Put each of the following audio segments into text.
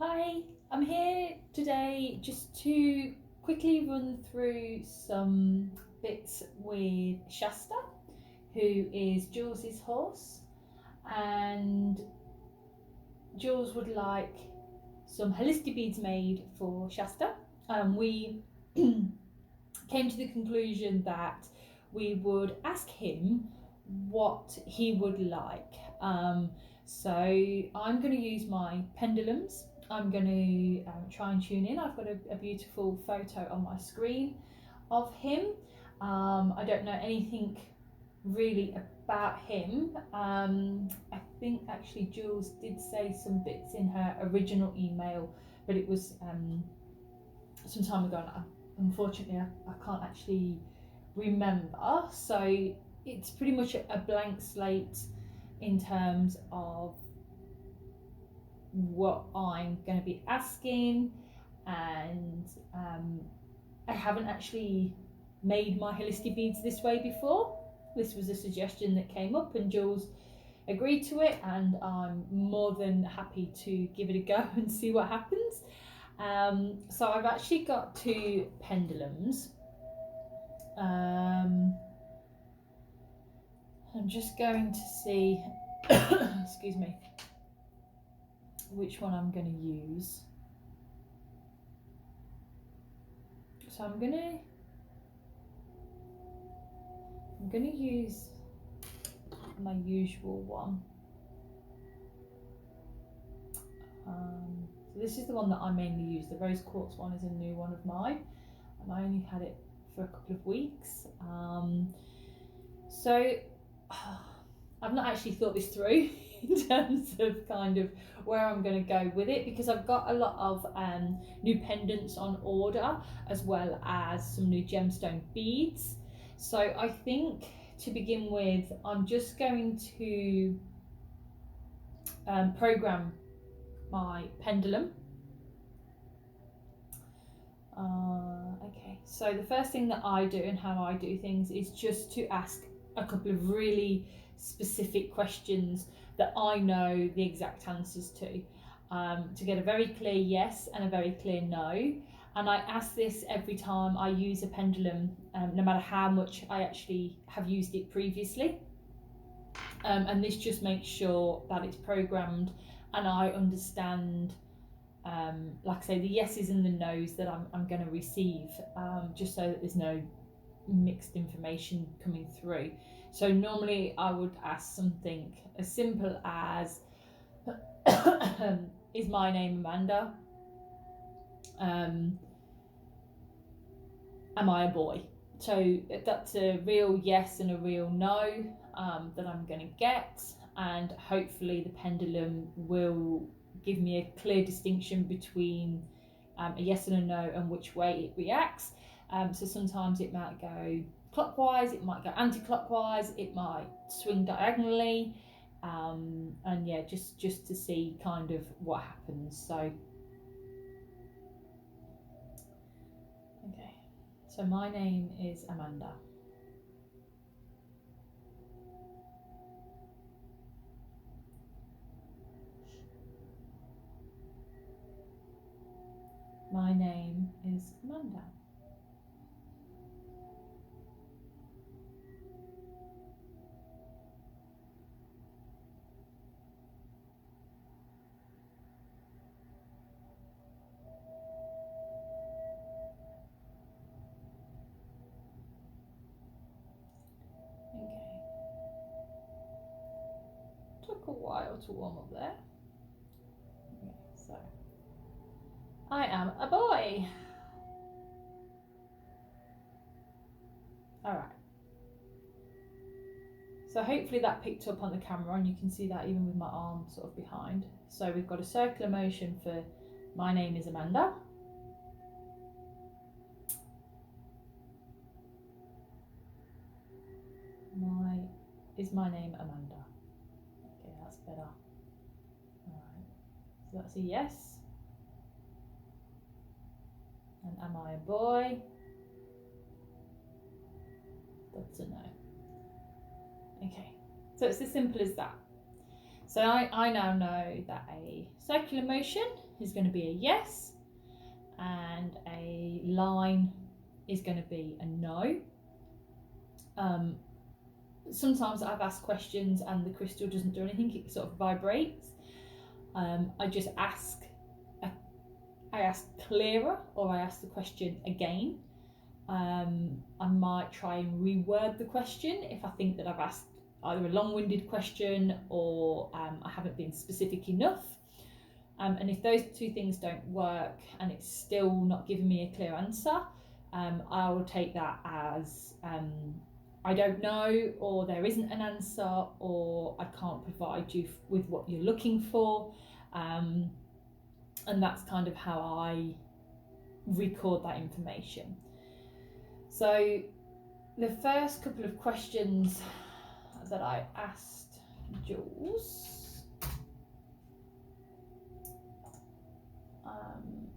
Hi, I'm here today just to quickly run through some bits with Shasta, who is Jules's horse, and Jules would like some holistic beads made for Shasta. We came to the conclusion that we would ask him what he would like. So I'm going to use my pendulums. I'm going to try and tune in. I've got a beautiful photo on my screen of him. I don't know anything really about him. I think actually Jules did say some bits in her original email, but it was some time ago, and unfortunately I can't actually remember. So it's pretty much a blank slate in terms of what I'm going to be asking, and I haven't actually made my holistic beads this way before. This was a suggestion that came up and Jules agreed to it, and I'm more than happy to give it a go and see what happens. So I've actually got two pendulums. I'm just going to see excuse me, which one I'm going to use. So I'm going to use my usual one. So this is the one that I mainly use. The rose quartz one is a new one of mine, and I only had it for a couple of weeks. So I've not actually thought this through in terms of kind of where I'm going to go with it, because I've got a lot of new pendants on order, as well as some new gemstone beads. So I think to begin with, I'm just going to program my pendulum. Okay, so the first thing that I do and how I do things is just to ask a couple of really specific questions that I know the exact answers to get a very clear yes and a very clear no. And I ask this every time I use a pendulum, no matter how much I actually have used it previously. And this just makes sure that it's programmed and I understand, like I say, the yeses and the nos that I'm going to receive, just so that there's no mixed information coming through. So normally I would ask something as simple as is my name Amanda? Am I a boy? So that's a real yes and a real no that I'm going to get, and hopefully the pendulum will give me a clear distinction between a yes and a no and which way it reacts. So sometimes it might go clockwise, it might go anti-clockwise, it might swing diagonally, and yeah, just to see kind of what happens. So okay, so my name is Amanda. My name is Amanda. Okay. Took a while to warm up there. Okay, so I am a boy. All right. So hopefully that picked up on the camera, and you can see that even with my arm sort of behind. So we've got a circular motion for my name is Amanda. Is my name Amanda? Okay, that's better. All right. So that's a yes. And am I a boy? That's a no. Okay, so it's as simple as that. So I now know that a circular motion is going to be a yes, and a line is going to be a no. Sometimes I've asked questions and the crystal doesn't do anything, it sort of vibrates. I just ask, I ask clearer, or I ask the question again. I might try and reword the question if I think that I've asked either a long-winded question or I haven't been specific enough. And if those two things don't work and it's still not giving me a clear answer, I will take that as I don't know, or there isn't an answer, or I can't provide you with what you're looking for. And that's kind of how I record that information. So the first couple of questions that I asked Jules,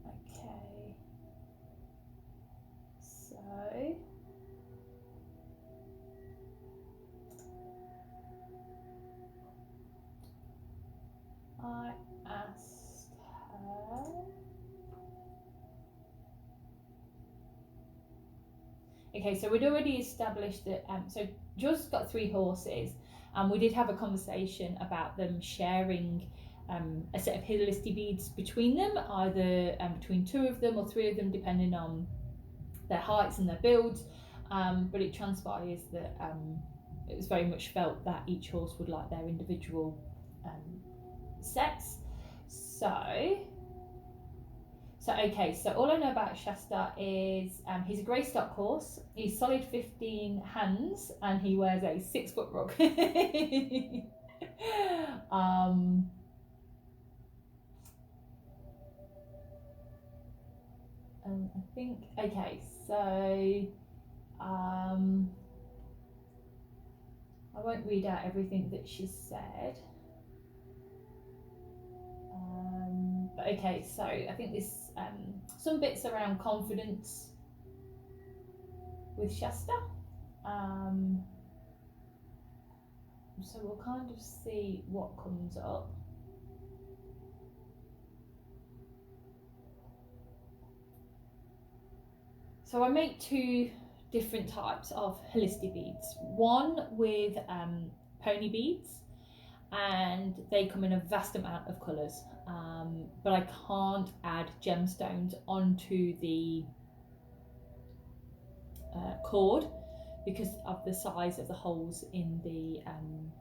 okay, so I asked her, okay, so we'd already established that, so Jules has got 3 horses, and we did have a conversation about them sharing a set of helicity beads between them, either between 2 of them or 3 of them, depending on their heights and their builds. But it transpires that it was very much felt that each horse would like their individual sets. So okay, so all I know about Shasta is he's a grey stock horse, he's solid 15 hands, and he wears a 6-foot rug. I think, okay, so I won't read out everything that she said. But okay, so I think there's some bits around confidence with Shasta. So we'll kind of see what comes up. So I make 2 different types of helicity beads. One with pony beads, and they come in a vast amount of colours, but I can't add gemstones onto the cord because of the size of the holes in the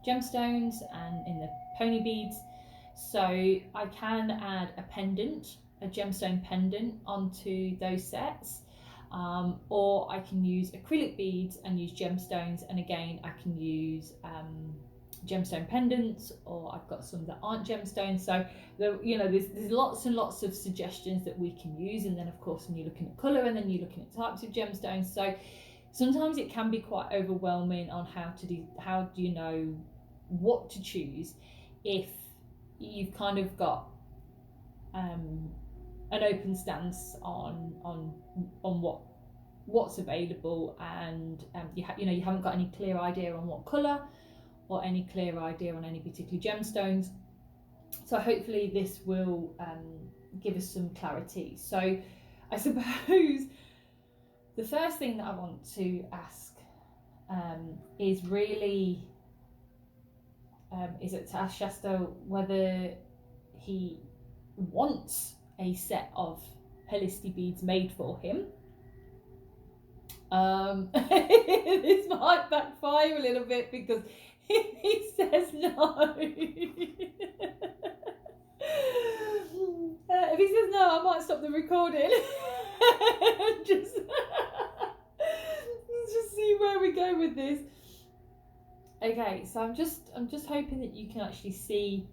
gemstones and in the pony beads. So I can add a pendant, a gemstone pendant, onto those sets, or I can use acrylic beads and use gemstones, and again I can use gemstone pendants, or I've got some that aren't gemstones. So there's lots and lots of suggestions that we can use, and then of course when you're looking at colour, and then you're looking at types of gemstones, so sometimes it can be quite overwhelming on how do you know what to choose if you've kind of got an open stance on what's available, and you haven't got any clear idea on what colour or any clear idea on any particular gemstones. So hopefully this will give us some clarity. So I suppose the first thing that I want to ask is really is it to ask Shasta whether he wants a set of helicity beads made for him. This might backfire a little bit, because if he says no, if he says no, I might stop the recording and just see where we go with this. Okay, so I'm just hoping that you can actually see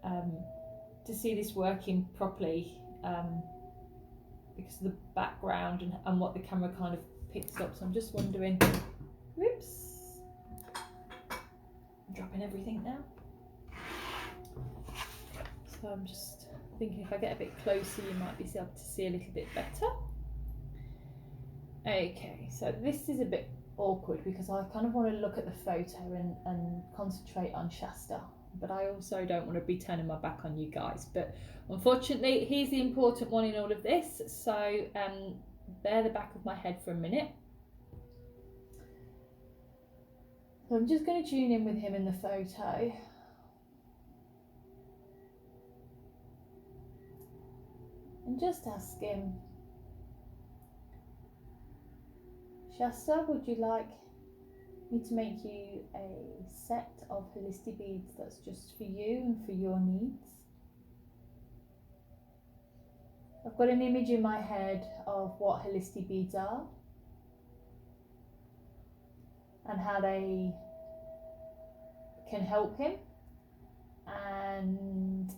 to see this working properly, because of the background and what the camera kind of picks up. So I'm just wondering, whoops, I'm dropping everything now. So I'm just thinking if I get a bit closer you might be able to see a little bit better. Okay, so this is a bit awkward because I kind of want to look at the photo and concentrate on Shasta. but I also don't want to be turning my back on you guys. But unfortunately, he's the important one in all of this, so bear the back of my head for a minute. So I'm just going to tune in with him in the photo. And just ask him, Shasta, would you like me to make you a set of holistic beads that's just for you and for your needs? I've got an image in my head of what holistic beads are and how they can help him, and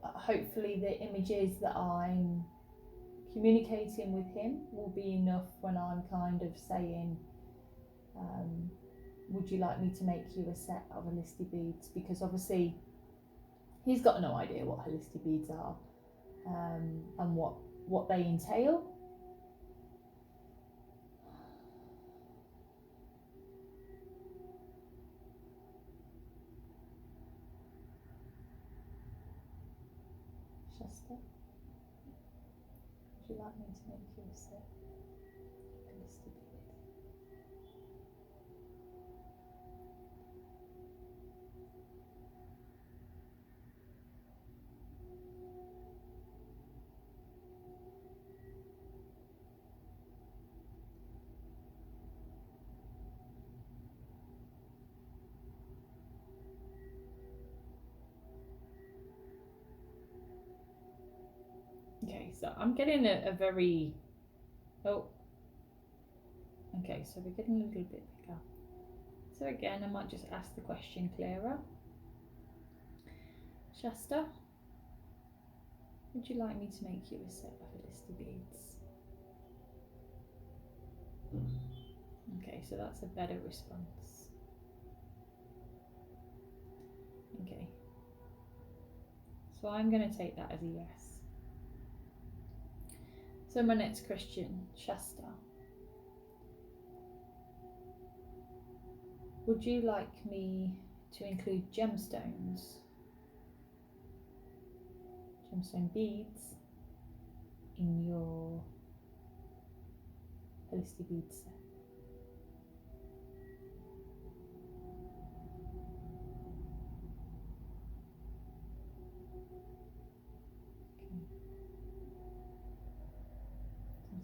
hopefully the images that I'm communicating with him will be enough when I'm kind of saying, would you like me to make you a set of holistic beads? Because obviously he's got no idea what holistic beads are, and what they entail. Shasta, would you like me to make you a set of holistic beads? Okay, so I'm getting a very, oh, okay, so we're getting a little bit bigger. So again, I might just ask the question clearer. Shasta, would you like me to make you a set of holistic beads? Okay, so that's a better response. Okay, so I'm going to take that as a yes. So my next question, Shasta, would you like me to include gemstones, gemstone beads, in your holistic bead set?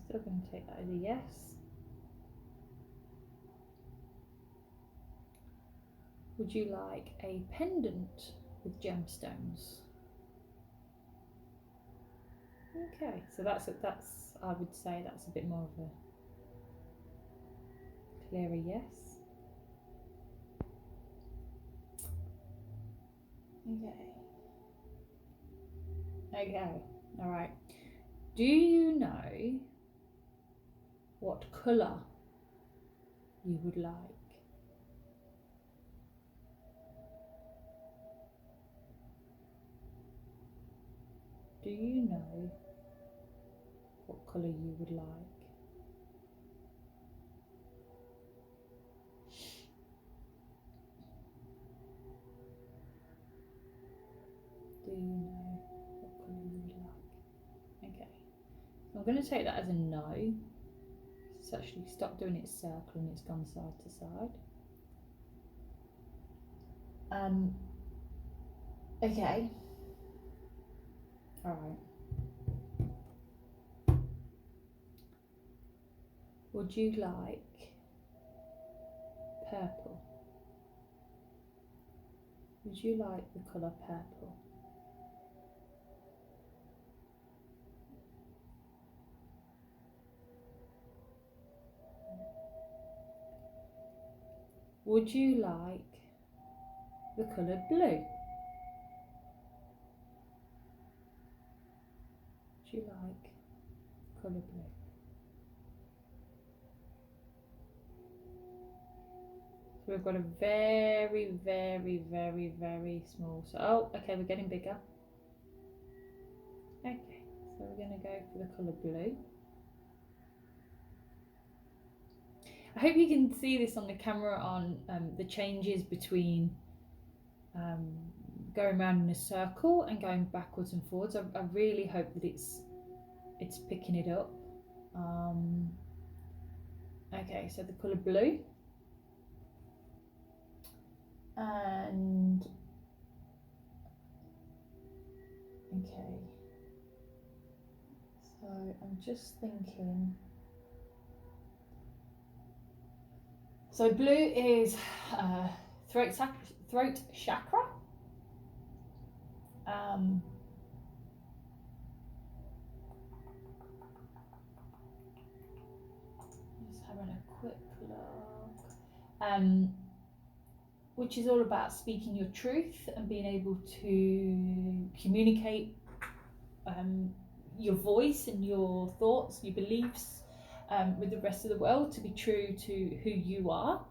Still going to take that as a yes. Would you like a pendant with gemstones? Okay, so that's I would say that's a bit more of a clearer yes. Okay, all right. Do you know what colour you would like? Do you know what colour you would like? Do you know what colour you would like? Okay, so I'm going to take that as a no. It's actually stopped doing its circle and it's gone side to side. Okay. All right. Would you like purple? Would you like the colour purple? Would you like the colour blue? Would you like colour blue? So we've got a very, very, very, very small. So, oh, okay, we're getting bigger. Okay, so we're going to go for the colour blue. I hope you can see this on the camera on the changes between going around in a circle and going backwards and forwards. I really hope that it's picking it up. Okay, so the colour blue, and okay, so I'm just thinking, so blue is throat chakra. Just having a quick look. Which is all about speaking your truth and being able to communicate your voice and your thoughts, your beliefs with the rest of the world, to be true to who you are.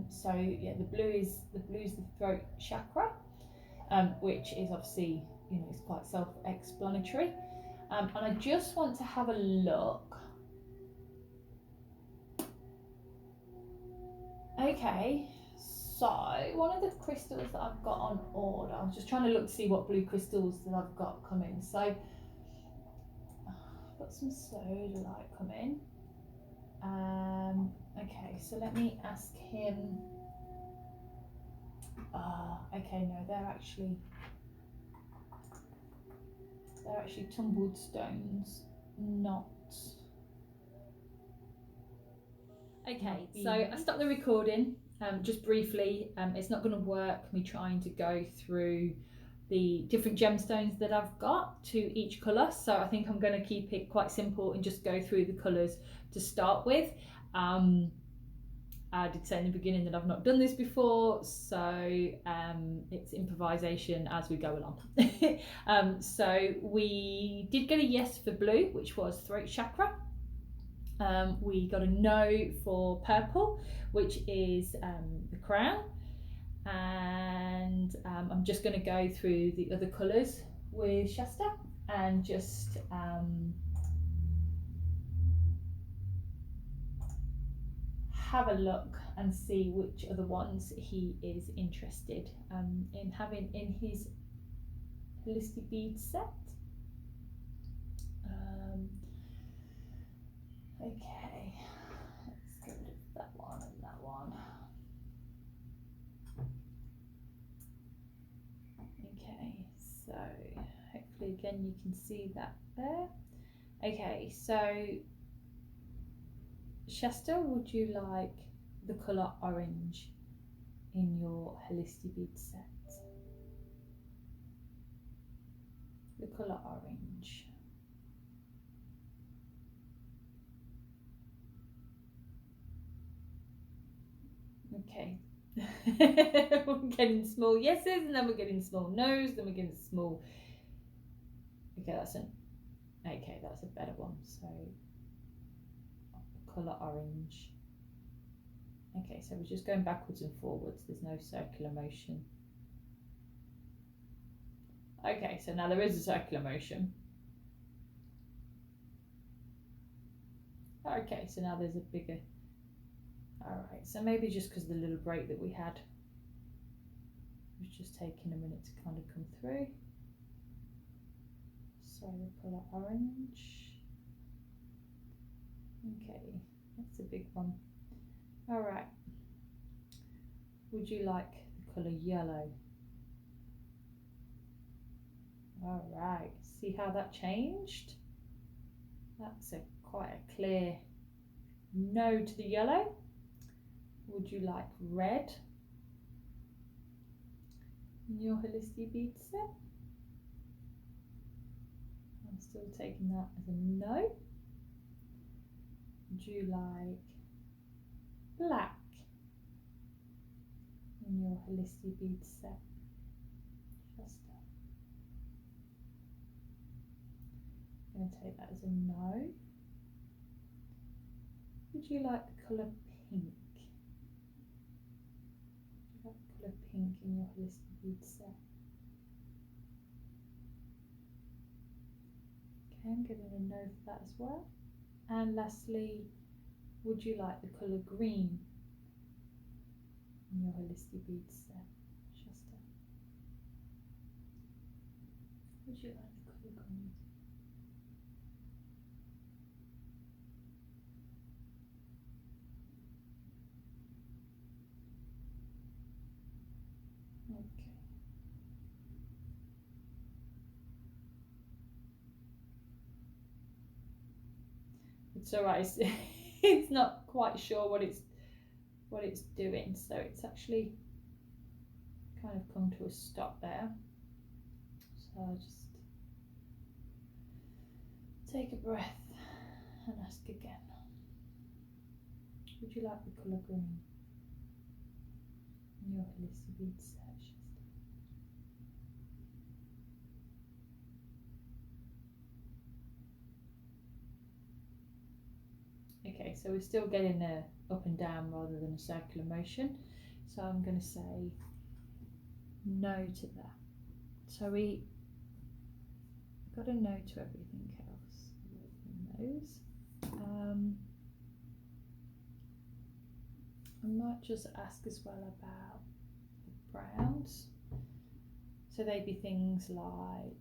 So yeah, the blue is the throat chakra, which is obviously, you know, it's quite self-explanatory. And I just want to have a look. Okay, so one of the crystals that I've got on order, I was just trying to look to see what blue crystals that I've got coming. So I've got some sodalite coming. Okay, so let me ask him. Okay, no, they're actually tumbled stones, not. Okay, so I stopped the recording just briefly. It's not going to work me trying to go through the different gemstones that I've got to each colour, so I think I'm going to keep it quite simple and just go through the colours to start with. I did say in the beginning that I've not done this before, so it's improvisation as we go along. So we did get a yes for blue, which was throat chakra. We got a no for purple, which is the crown. And I'm just going to go through the other colours with Shasta and just have a look and see which other ones he is interested in having in his holistic bead set. Okay, let's get rid of that one and that one. Okay, so hopefully again you can see that there. Okay, so Shasta, would you like the colour orange in your holistic bead set? The colour orange. Okay. We're getting small yeses, and then we're getting small no's, then we're getting small. Okay, that's a better one. So colour orange. Okay, so we're just going backwards and forwards. There's no circular motion. Okay, so now there is a circular motion. Okay, so now there's a bigger. Alright, so maybe just because of the little break that we had, it was just taking a minute to kind of come through. So the colour orange. Okay, that's a big one. Alright, would you like the colour yellow? Alright, see how that changed? That's quite a clear no to the yellow. Would you like red in your holistic bead set? I'm still taking that as a no. Would you like black in your holistic bead set? I'm going to take that as a no. Would you like the colour pink? Would you like the colour pink in your holistic bead set? Okay, I'm giving a no for that as well. And lastly, would you like the colour green in your holistic bead set? Would you like the colour green? Okay. It's alright. It's not quite sure what it's doing, so it's actually kind of come to a stop there. So I'll just take a breath and ask again. Would you like the colour green in your Elisa bead search? Okay, so we're still getting a up and down rather than a circular motion. So I'm going to say no to that. So we got a no to everything else. Those. I might just ask as well about the browns. So they'd be things like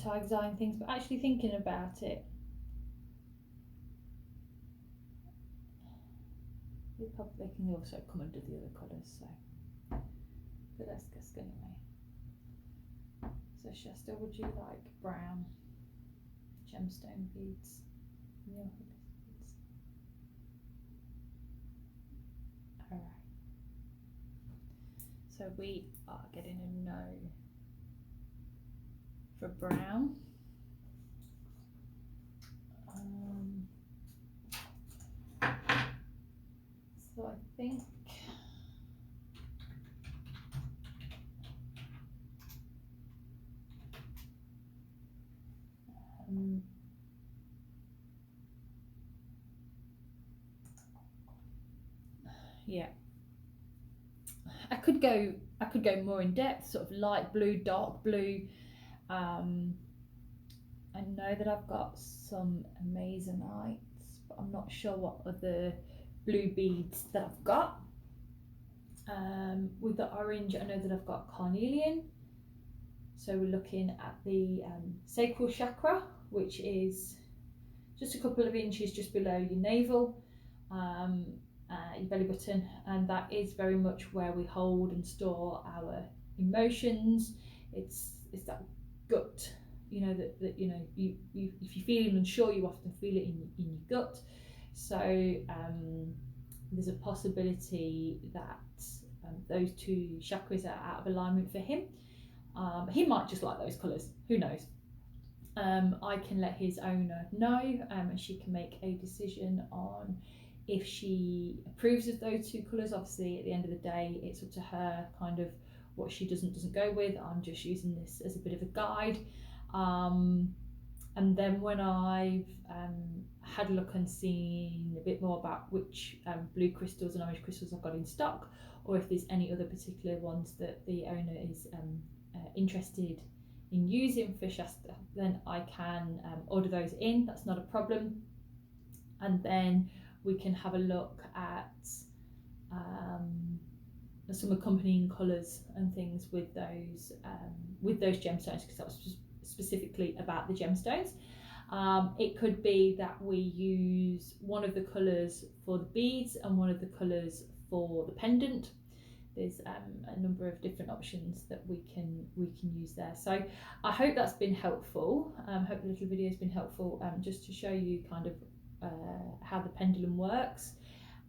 tag design things, but actually thinking about it, they can also come under the other colours. So, but let's guess anyway. So Shasta, would you like brown gemstone beads in your beads? All right. So we are getting a no for brown. So I think yeah, I could go more in depth, sort of light blue, dark blue. I know that I've got some amazonites, but I'm not sure what other blue beads that I've got. With the orange, I know that I've got carnelian. So we're looking at the sacral chakra, which is just a couple of inches just below your navel, your belly button, and that is very much where we hold and store our emotions. It's that gut, you know, that you know, you if you're feeling unsure, you often feel it in your gut. So there's a possibility that those two chakras are out of alignment for him. He might just like those colours, who knows. I can let his owner know, and she can make a decision on if she approves of those two colours. Obviously, at the end of the day, it's up to her kind of what she doesn't go with. I'm just using this as a bit of a guide. And then when I've had a look and seen a bit more about which blue crystals and orange crystals I've got in stock, or if there's any other particular ones that the owner is interested in using for Shasta, then I can order those in. That's not a problem. And then we can have a look at some accompanying colours and things with those gemstones, because that was just specifically about the gemstones. It could be that we use one of the colours for the beads and one of the colours for the pendant. There's a number of different options that we can use there. So I hope that's been helpful. I hope the little video has been helpful, just to show you kind of how the pendulum works,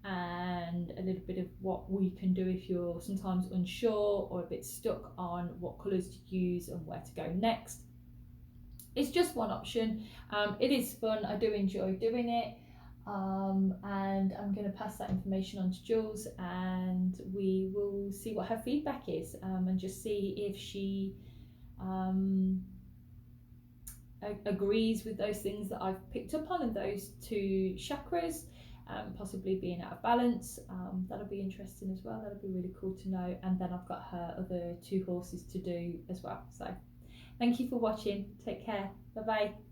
and a little bit of what we can do if you're sometimes unsure or a bit stuck on what colours to use and where to go next. It's just one option. It is fun. I do enjoy doing it. And I'm going to pass that information on to Jules, and we will see what her feedback is, and just see if she agrees with those things that I've picked up on, and those two chakras possibly being out of balance. That'll be interesting as well. That'll be really cool to know. And then I've got her other two horses to do as well. So thank you for watching. Take care. Bye bye.